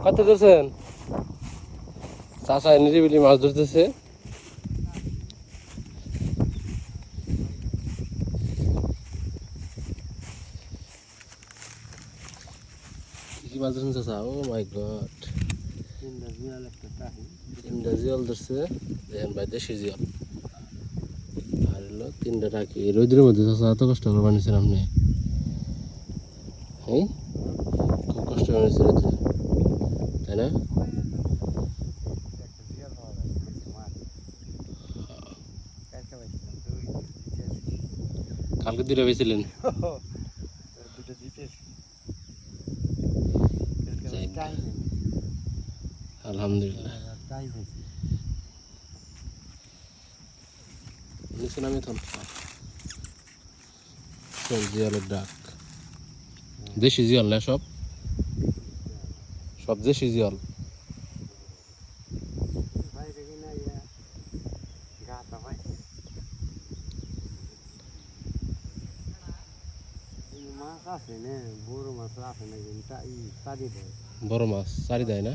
কত ধরছেন? চাষা নিরিবিলি মাছ ধরতেছে। কি মাছ ধরছেন চাষা? ও মাই গড, তিনটা জিয়াল ধরছে। দেখেন ভাই, দেশি জিয়াল। আর হলো তিনটা টাকি রোদের মধ্যে। চাষা এত কষ্ট করে বানিয়েছেন আপনি? হ্যাঁ, খুব কষ্ট বানিয়েছে রোদে, তাই না? কালকে দুইটা পেয়েছিলেন? আলহামদুলিল্লাহ। নিচে নামে থাম। জিয়ালের ডাক, দেশি জিয়াল না সব? সব দেশি জিয়াল। বড় মাছ চারি দেয় না?